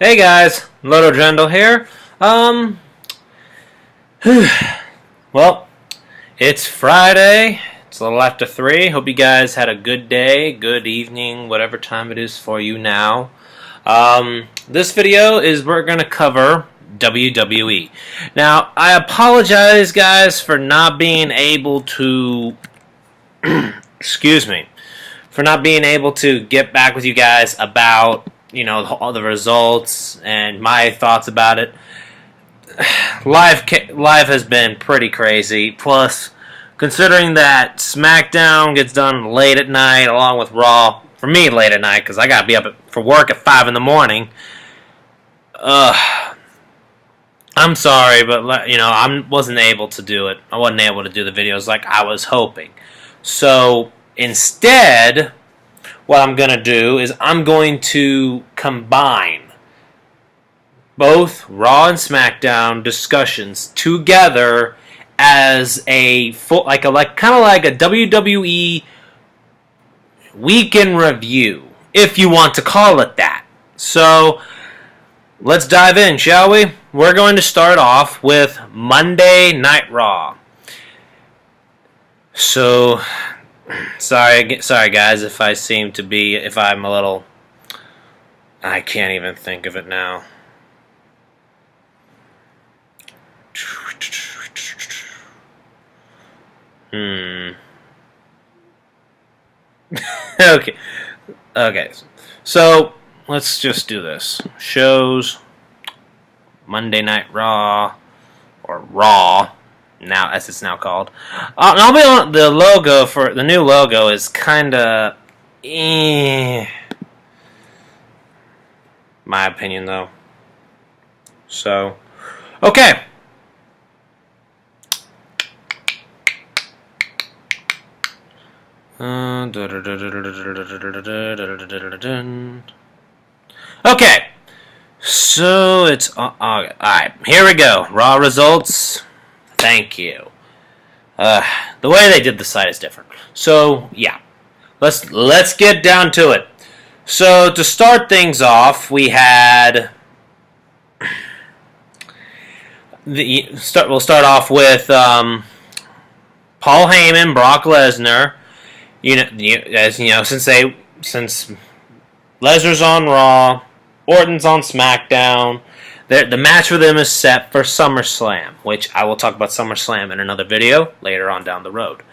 Hey guys, Loto Jendal here. Well, it's Friday. It's a little after 3. Hope you guys had a good day, good evening, whatever time it is for you now. This video is we're going to cover WWE. Now, I apologize, guys, for not being able to excuse me, for not being able to get back with you guys about, all the results and my thoughts about it. Live has been pretty crazy. Plus, considering that Smackdown gets done late at night along with Raw, for me late at night because I gotta be up for work at 5 in the morning. I'm sorry, but I wasn't able to do it. I wasn't able to do the videos like I was hoping. So instead, what I'm going to do is I'm going to combine both Raw and SmackDown discussions together as a full, kind of like a WWE weekend review, if you want to call it that. So let's dive in, shall we? We're going to start off with Monday Night Raw. So, sorry guys, if I'm a little, I can't even think of it now. Okay, so let's just do this. Shows, Monday Night Raw, or Raw, now as it's now called. I'll be on the logo for the new logo is kind of, my opinion though. So, okay. Okay, so it's alright. Here we go. Raw results. Thank you. The way they did the site is different. So yeah, let's get down to it. So to start things off, we had we'll start off with Paul Heyman, Brock Lesnar. Since Lesnar's on Raw, Orton's on SmackDown, the match for them is set for SummerSlam, which I will talk about SummerSlam in another video later on down the road.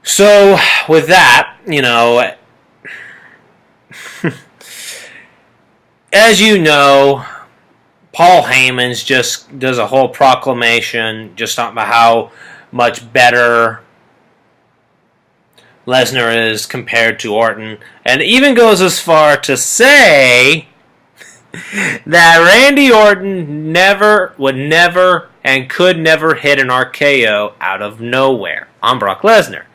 So, with that, as you know, Paul Heyman's just does a whole proclamation just talking about how much better Lesnar is compared to Orton, and even goes as far to say that Randy Orton would never could never hit an RKO out of nowhere on Brock Lesnar.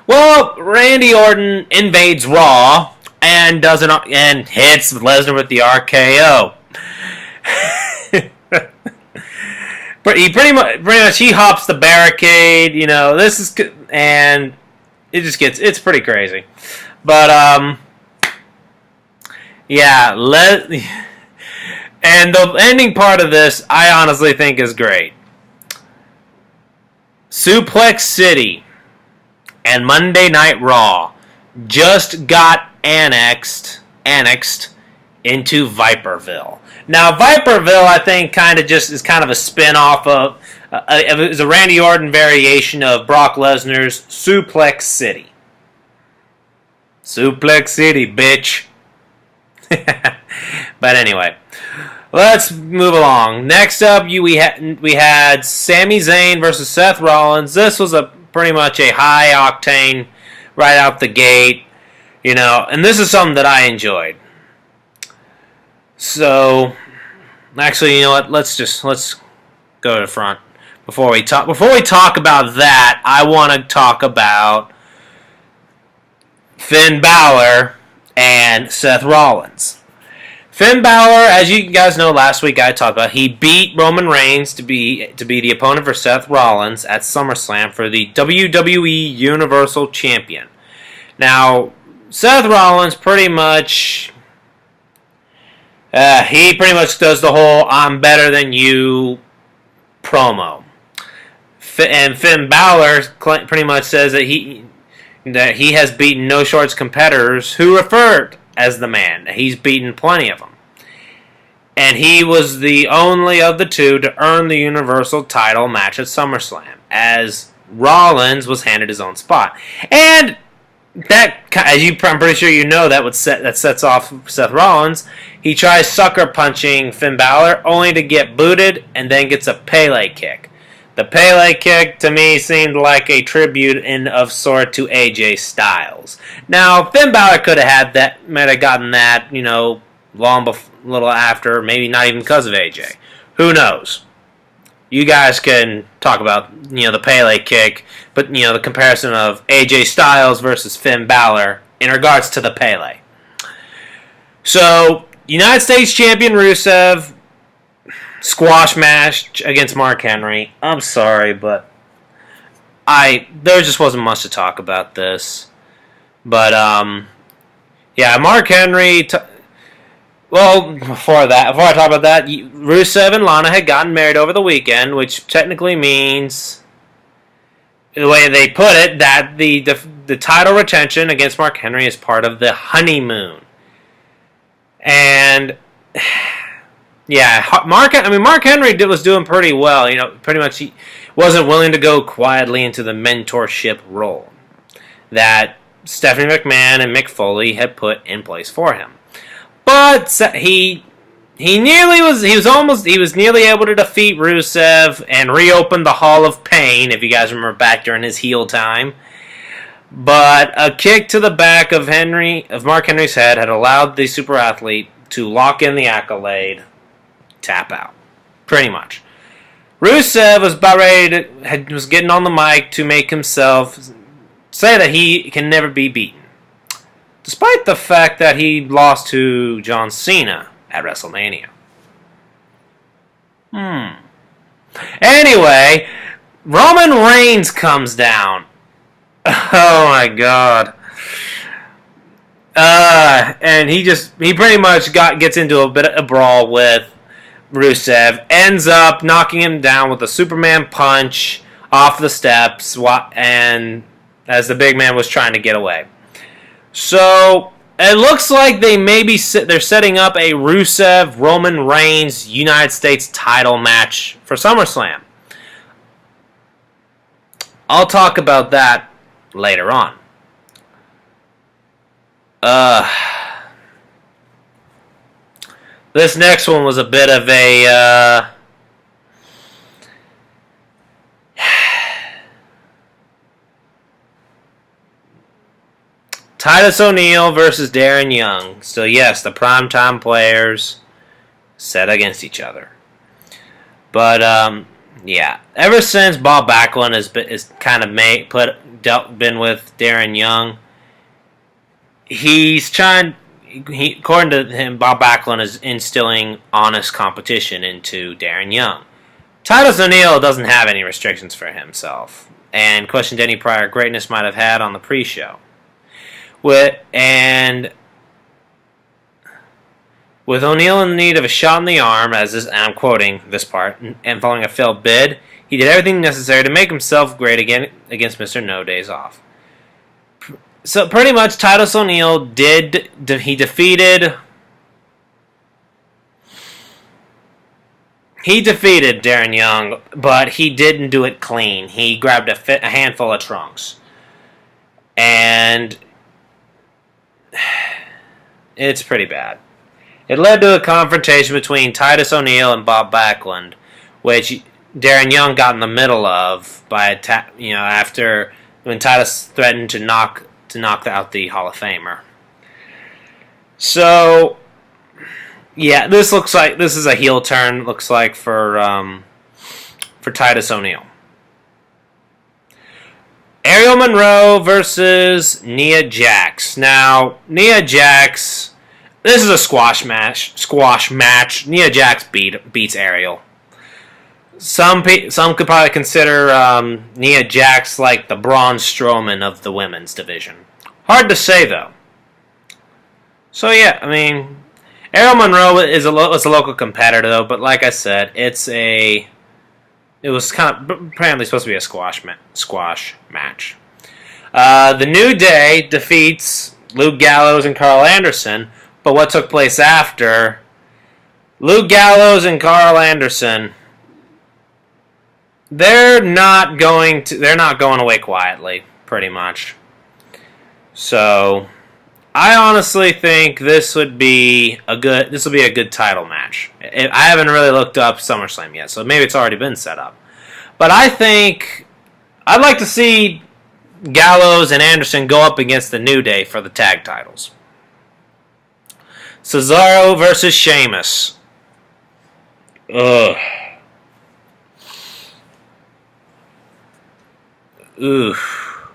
Well, Randy Orton invades Raw and hits Lesnar with the RKO. But he pretty much he hops the barricade. It's pretty crazy. But yeah, and the ending part of this, I honestly think is great. Suplex City and Monday Night Raw just got annexed into Viperville. Now, Viperville, I think, is kind of a spin-off of it was a Randy Orton variation of Brock Lesnar's Suplex City. Suplex City, bitch. But anyway, let's move along. Next up, we had Sami Zayn versus Seth Rollins. This was pretty much a high octane right out the gate, and this is something that I enjoyed. So, actually, you know what? Let's go to the front. Before we talk about that, I want to talk about Finn Balor and Seth Rollins. Finn Balor, as you guys know, last week I talked about, he beat Roman Reigns to be the opponent for Seth Rollins at SummerSlam for the WWE Universal Champion. Now, Seth Rollins pretty much He pretty much does the whole "I'm better than you" promo, and Finn Balor pretty much says that he has beaten no shorts competitors who referred as the Man. He's beaten plenty of them. And he was the only of the two to earn the Universal title match at SummerSlam, as Rollins was handed his own spot. And that, I'm pretty sure you know, that sets off Seth Rollins. He tries sucker punching Finn Balor, only to get booted, and then gets a Pele kick. The Pele kick, to me, seemed like a tribute of sort to AJ Styles. Now, Finn Balor might have gotten that, long before, a little after, maybe not even because of AJ. Who knows? You guys can talk about, the Pele kick, but, the comparison of AJ Styles versus Finn Balor in regards to the Pele. So, United States Champion Rusev, squash match against Mark Henry. I'm sorry, but there just wasn't much to talk about this. But, Mark Henry... before I talk about that, Rusev and Lana had gotten married over the weekend, which technically means, the way they put it, that the title retention against Mark Henry is part of the honeymoon. And Mark Henry was doing pretty well. Pretty much he wasn't willing to go quietly into the mentorship role that Stephanie McMahon and Mick Foley had put in place for him. But he was nearly able to defeat Rusev and reopen the Hall of Pain, if you guys remember back during his heel time. But a kick to the back of Mark Henry's head had allowed the super athlete to lock in the accolade, tap out, pretty much. Rusev was about ready was getting on the mic to make himself say that he can never be beaten, despite the fact that he lost to John Cena at WrestleMania. Anyway, Roman Reigns comes down. Oh my god. And he pretty much gets into a bit of a brawl with Rusev, ends up knocking him down with a Superman punch off the steps, and as the big man was trying to get away. So it looks like they're setting up a Rusev Roman Reigns United States title match for SummerSlam. I'll talk about that later on. This next one was a bit of a Titus O'Neil versus Darren Young. So yes, the primetime players set against each other. But ever since Bob Backlund has been with Darren Young, according to him, Bob Backlund is instilling honest competition into Darren Young. Titus O'Neil doesn't have any restrictions for himself, and questioned any prior greatness might have had on the pre-show. With O'Neil in need of a shot in the arm, and I'm quoting this part, and following a failed bid, he did everything necessary to make himself great again against Mr. No Days Off. So pretty much Titus O'Neil defeated Darren Young, but he didn't do it clean. He grabbed a handful of trunks. And it's pretty bad. It led to a confrontation between Titus O'Neil and Bob Backlund, which Darren Young got in the middle of after when Titus threatened to knock out the Hall of Famer. So, yeah, this is a heel turn. Looks like for Titus O'Neil. Ariel Monroe versus Nia Jax. Now, Nia Jax, this is a squash match. Nia Jax beats Ariel. Some could probably consider Nia Jax like the Braun Strowman of the women's division. Hard to say, though. So, yeah, Errol Monroe was a local competitor, though, but like I said, it was kind of apparently supposed to be a squash match. The New Day defeats Luke Gallows and Carl Anderson, but what took place after? Luke Gallows and Carl Anderson, they're not going away quietly, pretty much. So, I honestly think this will be a good title match. I haven't really looked up SummerSlam yet, so maybe it's already been set up. But I think I'd like to see Gallows and Anderson go up against the New Day for the tag titles. Cesaro versus Sheamus. Ugh. Oof.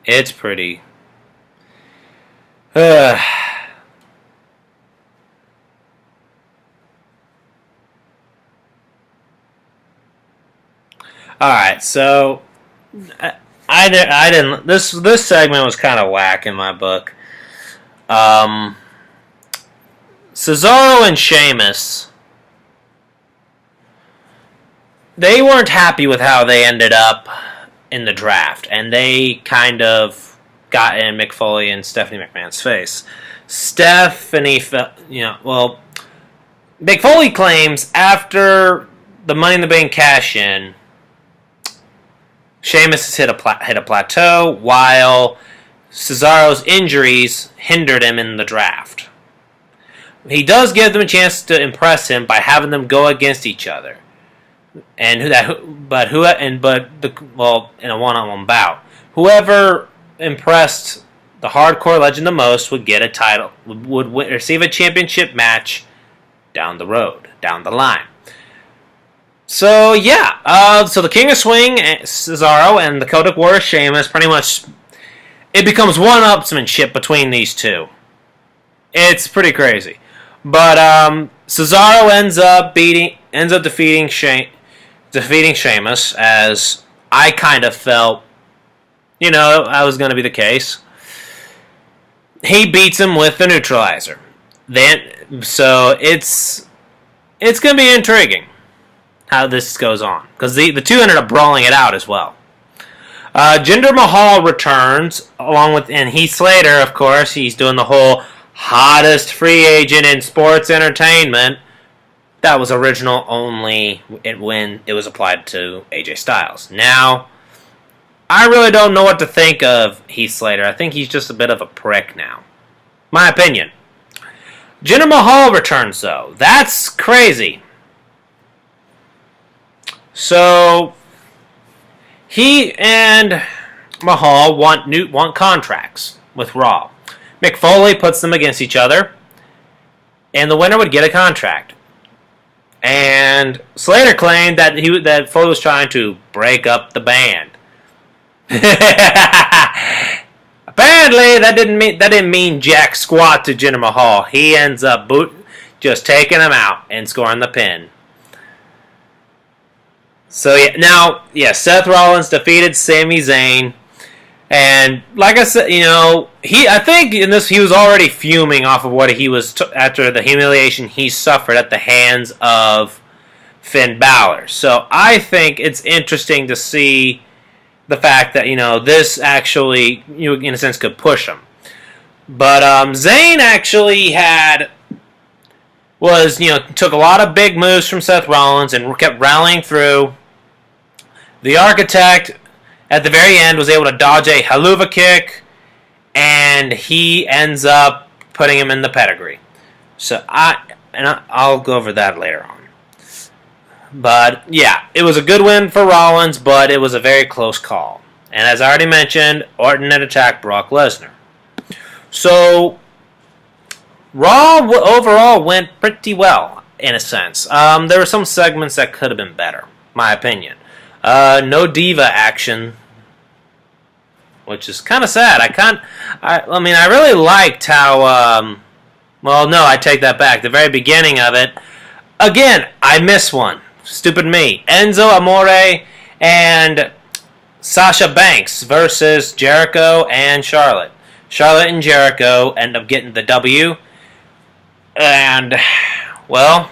It's pretty. Alright, so I didn't. This segment was kind of whack in my book. Cesaro and Sheamus, they weren't happy with how they ended up in the draft, and they kind of got in Mick Foley and Stephanie McMahon's face. Mick Foley claims after the Money in the Bank cash-in, Sheamus has hit a plateau, while Cesaro's injuries hindered him in the draft. He does give them a chance to impress him by having them go against each other, in a one-on-one bout. Whoever impressed the hardcore legend the most would get a title, would receive a championship match down the line. So yeah, so the King of Swing, Cesaro, and the Codic Warrior Sheamus, pretty much, it becomes one-upsmanship between these two. It's pretty crazy. But Cesaro ends up defeating Sheamus, as I kind of felt, that was going to be the case. He beats him with the neutralizer. So it's going to be intriguing how this goes on, because the two ended up brawling it out as well. Jinder Mahal returns, and Heath Slater, of course. He's doing the whole hottest free agent in sports entertainment. That was original only when it was applied to AJ Styles. Now, I really don't know what to think of Heath Slater. I think he's just a bit of a prick now. My opinion. Jinder Mahal returns, though. That's crazy. So, he and Mahal want contracts with Raw. Mick Foley puts them against each other, and the winner would get a contract. And Slater claimed that Foley was trying to break up the band. Apparently, that didn't mean jack squat to Jinder Mahal. He ends up just taking him out and scoring the pin. So Seth Rollins defeated Sami Zayn, and like I said, I think in this he was already fuming off of what he was after the humiliation he suffered at the hands of Finn Balor. So I think it's interesting to see the fact that this actually in a sense could push him. But Zayn actually took a lot of big moves from Seth Rollins and kept rallying through. The Architect, at the very end, was able to dodge a haluva kick, and he ends up putting him in the pedigree. So I'll go over that later on. But yeah, it was a good win for Rollins, but it was a very close call. And as I already mentioned, Orton had attacked Brock Lesnar. So Raw overall went pretty well, in a sense. There were some segments that could have been better, my opinion. No diva action, which is kind of sad. I really liked how, I take that back. The very beginning of it, again, I missed one. Stupid me. Enzo Amore and Sasha Banks versus Jericho and Charlotte. Charlotte and Jericho end up getting the W, And, well,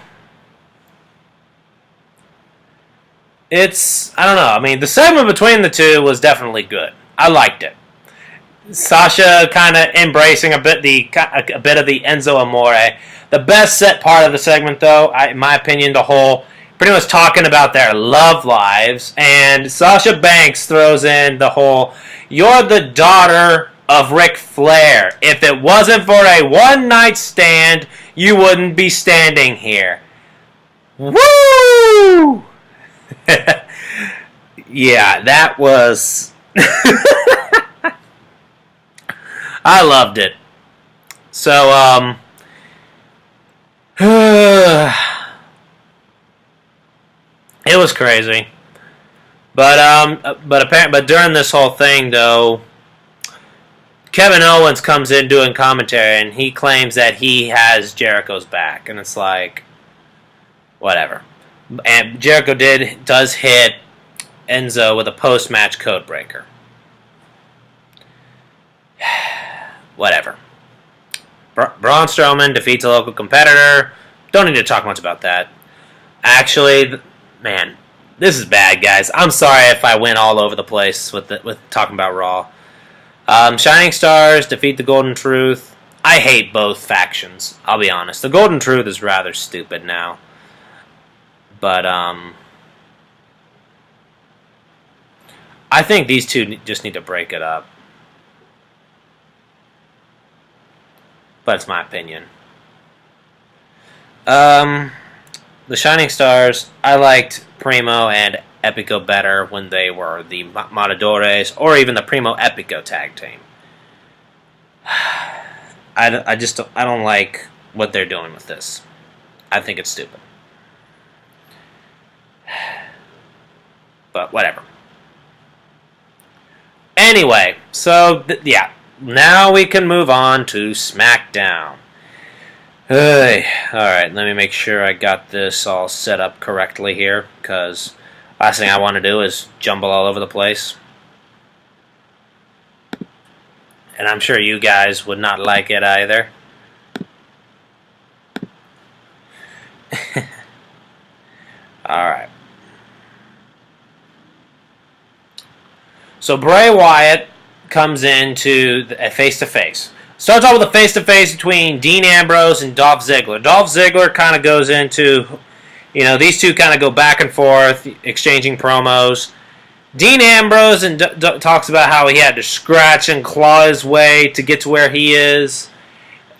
I don't know. I mean, the segment between the two was definitely good. I liked it. Sasha kind of embracing a bit of the Enzo Amore. The best set part of the segment, though, in my opinion, the whole pretty much talking about their love lives, and Sasha Banks throws in the whole, "You're the daughter of Ric Flair. If it wasn't for a one-night stand, you wouldn't be standing here." Woo! Yeah, that was... I loved it. So, it was crazy. But during this whole thing, though, Kevin Owens comes in doing commentary, and he claims that he has Jericho's back, and it's like, whatever. And Jericho does hit Enzo with a post-match code breaker. Whatever. Braun Strowman defeats a local competitor. Don't need to talk much about that. Actually, man, this is bad, guys. I'm sorry if I went all over the place with talking about Raw. Shining Stars defeat the Golden Truth. I hate both factions, I'll be honest. The Golden Truth is rather stupid now. But, I think these two just need to break it up. But it's my opinion. The Shining Stars, I liked Primo and Epico better when they were the Matadores, or even the Primo Epico tag team. I don't like what they're doing with this. I think it's stupid. But whatever. Anyway, so yeah, now we can move on to Smackdown. Alright, let me make sure I got this all set up correctly here, because last thing I want to do is jumble all over the place. And I'm sure you guys would not like it either. Alright. So Bray Wyatt comes into a face-to-face. Starts off with a face-to-face between Dean Ambrose and Dolph Ziggler. Dolph Ziggler kind of goes into, these two kind of go back and forth, exchanging promos. Dean Ambrose talks about how he had to scratch and claw his way to get to where he is.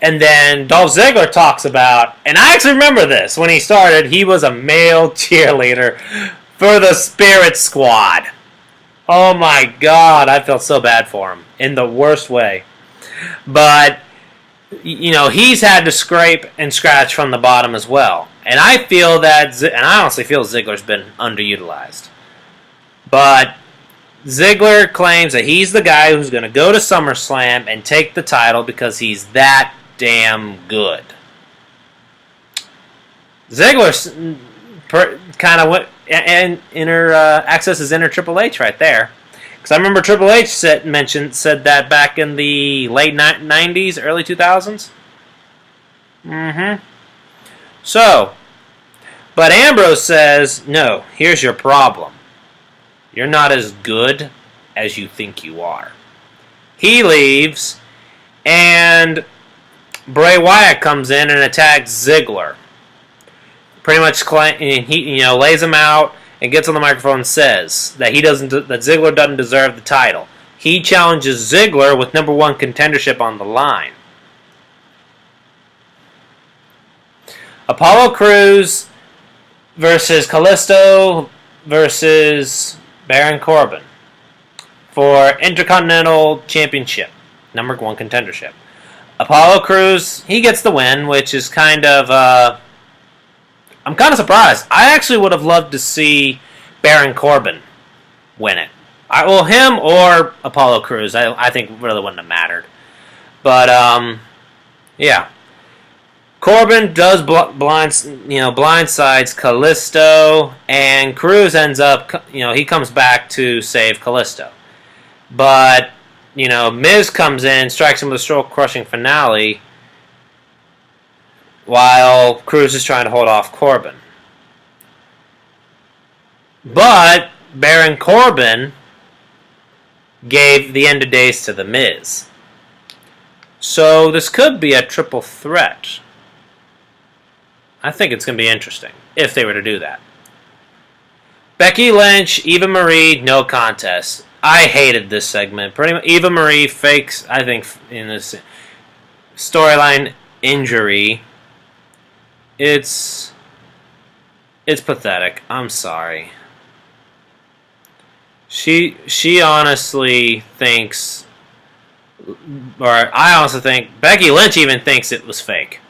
And then Dolph Ziggler talks about, and I actually remember this, when he started, he was a male cheerleader for the Spirit Squad. Oh my God, I felt so bad for him, in the worst way. But, he's had to scrape and scratch from the bottom as well. And I feel that, and I honestly feel Ziggler's been underutilized. But Ziggler claims that he's the guy who's going to go to SummerSlam and take the title because he's that damn good. Ziggler kind of went and accesses inner Triple H right there. Because I remember Triple H said that back in the late 90s, early 2000s. So, but Ambrose says, no, here's your problem. You're not as good as you think you are. He leaves, and Bray Wyatt comes in and attacks Ziggler. Pretty much, he lays him out and gets on the microphone and says that that Ziggler doesn't deserve the title. He challenges Ziggler with number one contendership on the line. Apollo Crews versus Kalisto versus Baron Corbin for Intercontinental Championship, number one contendership. Apollo Crews, he gets the win, which is kind of... I'm kind of surprised. I actually would have loved to see Baron Corbin win it. Him or Apollo Crews, I think really wouldn't have mattered. But, yeah. Corbin does blindsides Kalisto, and Crews ends up, he comes back to save Kalisto. But, Miz comes in, strikes him with a stroke-crushing finale, while Cruz is trying to hold off Corbin. But Baron Corbin gave the end of days to The Miz. So this could be a triple threat. I think it's going to be interesting if they were to do that. Becky Lynch, Eva Marie, no contest. I hated this segment. Pretty much, Eva Marie fakes, I think, in this storyline injury. It's pathetic. I'm sorry. She honestly thinks, or I honestly think Becky Lynch even thinks it was fake,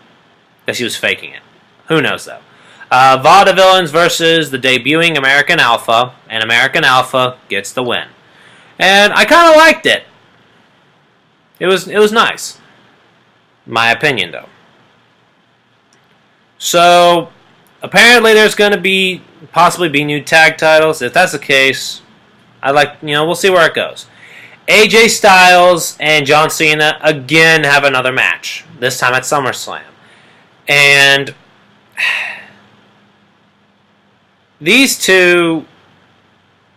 that she was faking it. Who knows though? Vaudevillains versus the debuting American Alpha, and American Alpha gets the win. And I kind of liked it. It was nice, my opinion though. So apparently there's going to possibly be new tag titles. If that's the case, we'll see where it goes. AJ Styles and John Cena again have another match. This time at SummerSlam. And these two,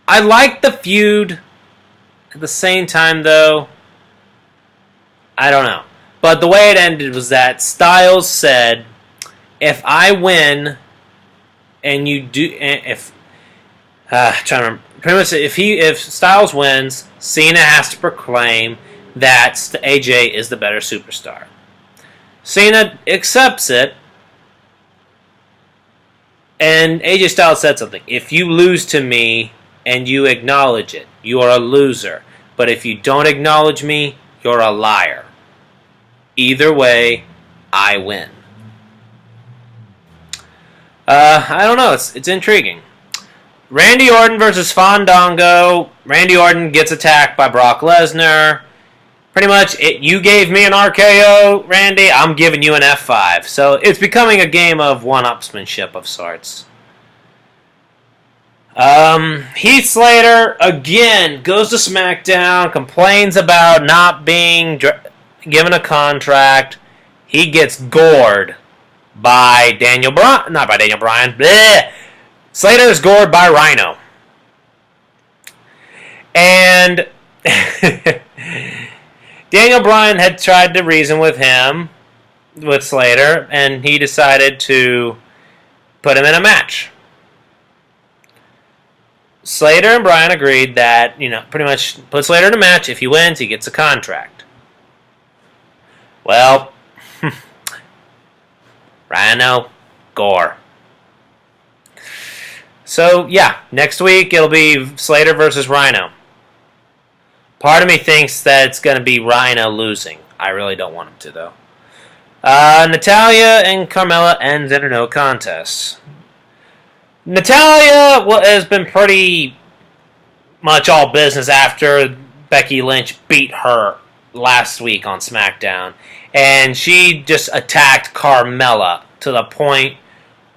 I like the feud. At the same time, though, I don't know. But the way it ended was that Styles said, if I win, and you do, trying to remember, pretty much if Styles wins, Cena has to proclaim that AJ is the better superstar. Cena accepts it, and AJ Styles said something. If you lose to me and you acknowledge it, you are a loser. But if you don't acknowledge me, you're a liar. Either way, I win. I don't know. It's intriguing. Randy Orton versus Fandango. Randy Orton gets attacked by Brock Lesnar. Pretty much, you gave me an RKO, Randy. I'm giving you an F5. So it's becoming a game of one-upsmanship of sorts. Heath Slater, again, goes to Smackdown, complains about not being given a contract. He gets gored by Daniel Bryan. Not by Daniel Bryan. Bleh. Slater is gored by Rhino. And Daniel Bryan had tried to reason with Slater, and he decided to put him in a match. Slater and Bryan agreed that, pretty much put Slater in a match. If he wins, he gets a contract. Well, Rhino, gore. So, yeah, next week it'll be Slater versus Rhino. Part of me thinks that it's going to be Rhino losing. I really don't want him to, though. Natalya and Carmella ends in a no contest. Natalya has been pretty much all business after Becky Lynch beat her last week on SmackDown. And she just attacked Carmella to the point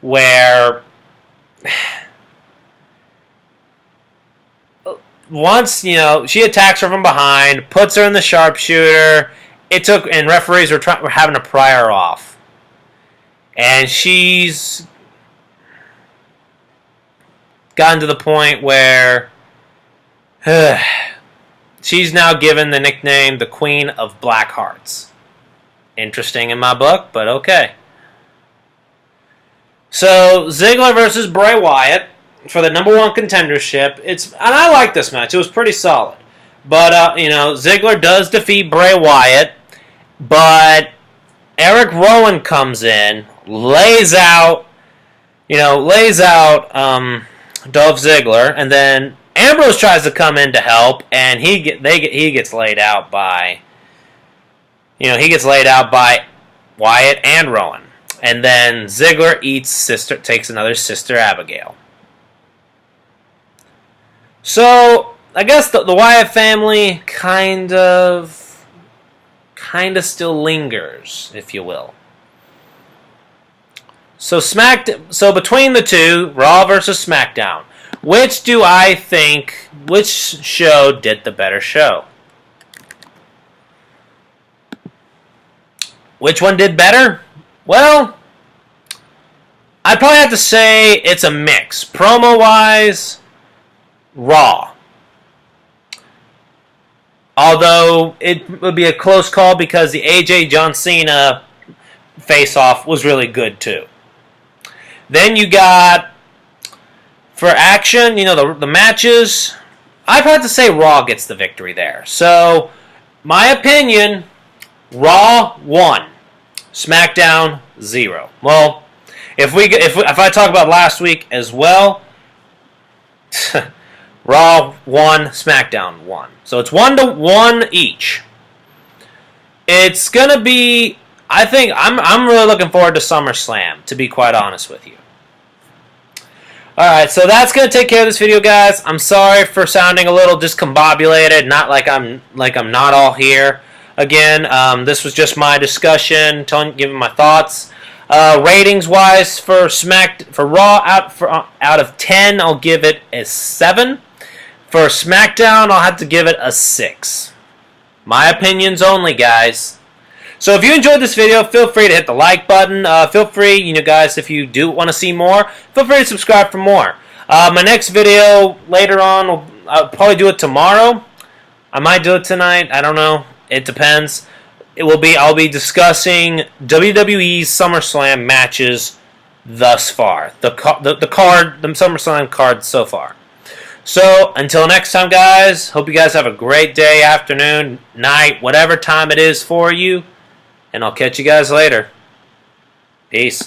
where once, she attacks her from behind, puts her in the sharpshooter. And referees were having to pry her off. And she's gotten to the point where she's now given the nickname the Queen of Black Hearts. Interesting in my book, but okay. So, Ziggler versus Bray Wyatt for the number one contendership. And I like this match. It was pretty solid. But, Ziggler does defeat Bray Wyatt. But Eric Rowan comes in, lays out Dolph Ziggler, and then Ambrose tries to come in to help, and he gets laid out by Wyatt and Rowan, and then Ziggler takes another Sister Abigail. So I guess the Wyatt family kind of still lingers, if you will. So between the two, Raw versus SmackDown, which show did the better show? Which one did better? Well, I'd probably have to say it's a mix. Promo-wise, Raw. Although it would be a close call because the AJ John Cena face-off was really good too. Then you got, for action, the matches, I'd have to say Raw gets the victory there. So, my opinion, Raw 1, SmackDown 0. Well, if I talk about last week as well, Raw 1, SmackDown 1. So it's 1-1 each. It's gonna be, I think, I'm really looking forward to SummerSlam, to be quite honest with you. Alright, so that's going to take care of this video, guys. I'm sorry for sounding a little discombobulated, not like I'm not all here. Again, this was just my discussion, giving my thoughts. Ratings-wise, for Raw, out of 10, I'll give it a 7. For SmackDown, I'll have to give it a 6. My opinions only, guys. So if you enjoyed this video, feel free to hit the like button. Feel free, guys, if you do want to see more, feel free to subscribe for more. My next video later on, I'll probably do it tomorrow. I might do it tonight. I don't know. It depends. I'll be discussing WWE's SummerSlam matches thus far. The SummerSlam card so far. So, until next time, guys, hope you guys have a great day, afternoon, night, whatever time it is for you. And I'll catch you guys later. Peace.